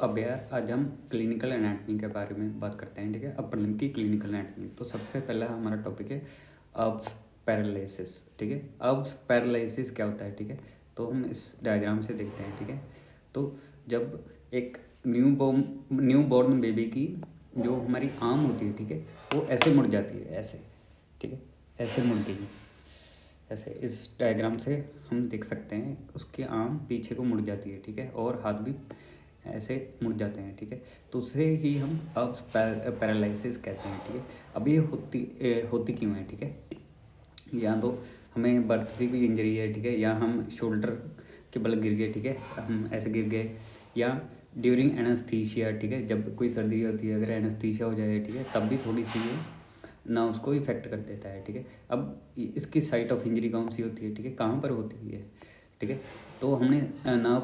अब यार आज हम क्लिनिकल एनाटमी के बारे में बात करते हैं, ठीक है। अपर लिम्ब की क्लिनिकल एनाटमी। तो सबसे पहला हमारा टॉपिक है अब्स पैरालिसिस, ठीक है। अब्स पैरालिसिस क्या होता है, ठीक है। तो हम इस डायग्राम से देखते हैं, ठीक है। तो जब एक न्यू बॉर्न बेबी की जो हमारी आर्म होती है, ठीक है, वो ऐसे मुड़ जाती है, ऐसे, ठीक है, ऐसे मुड़ गई, ऐसे। इस डायग्राम से हम देख सकते हैं उसकी आर्म पीछे को मुड़ जाती है, ठीक है, और हाथ भी ऐसे मुड़ जाते हैं, ठीक है। तो उसे ही हम अब्स पैरालिसिस कहते हैं, ठीक है। अब ये होती क्यों है, ठीक है। या तो हमें बर्थ से कोई इंजरी है, ठीक है, या हम शोल्डर के बल गिर गए, ठीक है, हम ऐसे गिर गए, या ड्यूरिंग एनेस्थीसिया, ठीक है, जब कोई सर्जरी होती है, अगर एनेस्थीसिया हो जाए, ठीक है, तब भी थोड़ी सी ये ना उसको इफेक्ट कर देता है, ठीक है। अब इसकी साइट ऑफ इंजरी कौन सी होती है, ठीक है, कहाँ पर होती है, ठीक है। तो हमने ना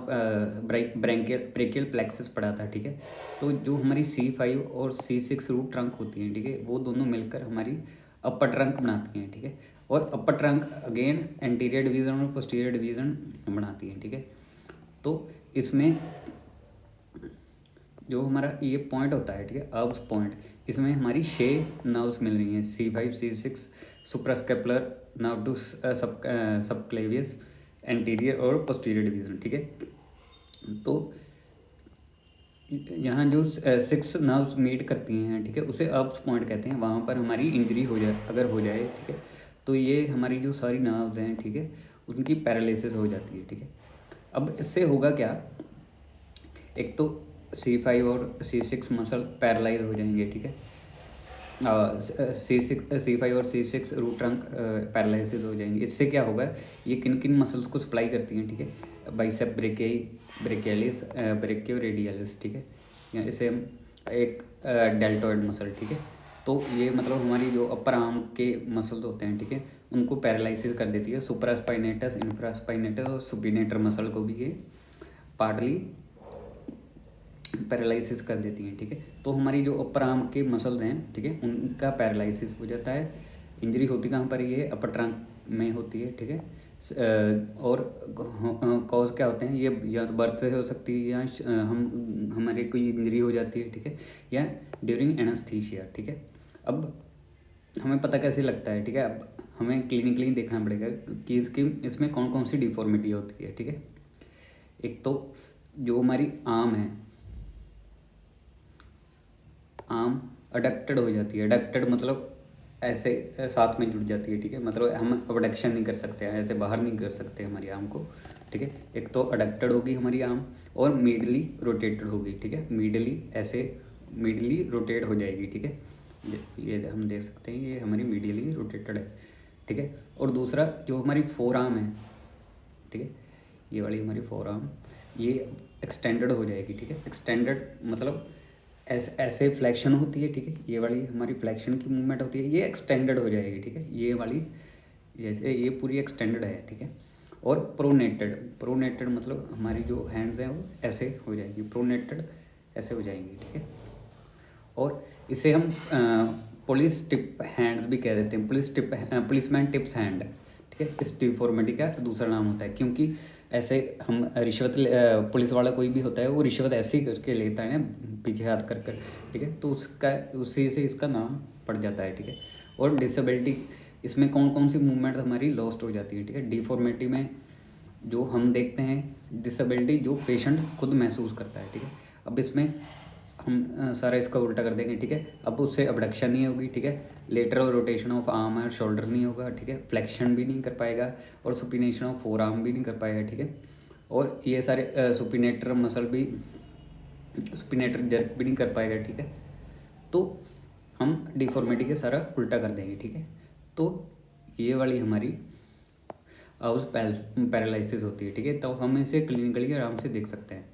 ब्रेकियल प्लेक्सस पढ़ा था, ठीक है। तो जो हमारी C5 और C6 रूट ट्रंक होती हैं, ठीक है, वो दोनों मिलकर हमारी अपर ट्रंक बनाती हैं, ठीक है। और अपर ट्रंक अगेन एंटीरियर डिवीज़न और पोस्टीरियर डिवीज़न बनाती हैं, ठीक है। तो इसमें जो हमारा ये पॉइंट होता है, ठीक है, अब्स पॉइंट, इसमें हमारी 6 नर्व्स मिल रही हैं, C5 C6 suprascapular nerve to subclavius anterior और पोस्टीरियर डिवीज़न, ठीक है। तो यहाँ जो 6 नर्व्स मीट करती हैं, ठीक है, उसे अब्स पॉइंट कहते हैं। वहाँ पर हमारी इंजरी हो जाए, अगर हो जाए, ठीक है, तो ये हमारी जो सारी नर्व्स हैं, ठीक है, उनकी पैरालिसिस हो जाती है, ठीक है। अब इससे होगा क्या, एक तो C5 और C6 मसल पैरालाइज हो जाएंगे, ठीक है। C5 और C6 रूट ट्रंक पैरालिसिस हो जाएंगे। इससे क्या होगा, ये किन किन मसल्स को सप्लाई करती हैं, ठीक है, बाइसेप ब्रेकियालिस ब्रेकियो रेडियलिस, ठीक है, या इसे हम एक डेल्टोइड मसल, ठीक है। तो ये मतलब हमारी जो अपर आर्म के मसल्स होते हैं, ठीक है, उनको पैरालिसिस कर देती है। सुपरास्पाइनेटस, इंफ्रास्पाइनेटस और सुपिनेटर मसल को भी ये पार्टली पैरालिसिस कर देती हैं, ठीक है। तो हमारी जो अपर आर्म के मसल्स हैं, ठीक है, उनका पैरालिसिस हो जाता है। इंजरी होती कहाँ पर, ये अपर ट्रंक में होती है, ठीक है। और कॉज क्या होते हैं, ये या तो बर्थ से हो सकती है, या हम हमारे कोई इंजरी हो जाती है, ठीक है, या ड्यूरिंग एनेस्थीसिया, ठीक है। अब हमें पता कैसे लगता है, ठीक है, अब हमें क्लिनिकली देखना पड़ेगा कि इसमें कौन कौन सी डिफॉर्मिटी होती है, ठीक है। एक तो जो हमारी आर्म है, आर्म अडक्टेड हो जाती है। अडक्टेड मतलब ऐसे साथ में जुड़ जाती है, ठीक है, मतलब हम अबडक्शन नहीं कर सकते हैं, ऐसे बाहर नहीं कर सकते हमारी आर्म को, ठीक है। एक तो अडक्टेड होगी हमारी आर्म, और मीडली रोटेटेड होगी, ठीक है, मीडली ऐसे मीडली रोटेट हो जाएगी, ठीक है। ये हम देख सकते हैं, ये हमारी मीडियली रोटेटेड है, ठीक है। और दूसरा जो हमारी फोर आर्म है, ठीक है, ये वाली हमारी फोर आर्म, ये एक्सटेंडेड हो जाएगी, ठीक है। एक्सटेंडेड मतलब ऐसे फ्लैक्शन होती है, ठीक है, ये वाली हमारी फ्लैक्शन की मूवमेंट होती है, ये एक्सटेंडेड हो जाएगी, ठीक है, ये वाली जैसे ये पूरी एक्सटेंडेड है, ठीक है। और प्रोनेटेड मतलब हमारी जो हैंड्स हैं वो ऐसे हो जाएगी, प्रोनेटेड ऐसे हो जाएंगी, ठीक है। और इसे हम पुलिस टिप हैंड्स भी कह देते हैं, पुलिसमैन टिप्स हैंड, ठीक है। इस डिफॉर्मिटी का दूसरा नाम होता है, क्योंकि ऐसे हम रिश्वत पुलिस वाला कोई भी होता है, वो रिश्वत ऐसे ही करके लेता है ना, पीछे हाथ कर कर, ठीक है, तो उसका उसी से इसका नाम पड़ जाता है, ठीक है। और डिसेबिलिटी, इसमें कौन कौन सी मूवमेंट हमारी लॉस्ट हो जाती है, ठीक है। डिफॉर्मिटी में जो हम देखते हैं डिसेबिलिटी जो पेशेंट खुद महसूस करता है, ठीक है। अब इसमें हम सारा इसका उल्टा कर देंगे, ठीक है। अब उससे अबडक्शन नहीं होगी, ठीक है, लेटरल रोटेशन ऑफ आर्म और शोल्डर नहीं होगा, ठीक है, फ्लेक्शन भी नहीं कर पाएगा, और सुपिनेशन ऑफ फोर आर्म भी नहीं कर पाएगा, ठीक है। और ये सारे सुपिनेटर मसल भी, सुपिनेटर जर्क भी नहीं कर पाएगा, ठीक है। तो हम डिफॉर्मिटी के सारा उल्टा कर देंगे, ठीक है। तो ये वाली हमारी हाउस पैरालिसिस होती है, ठीक है। तो हम इसे क्लिनिकली आराम से देख सकते हैं।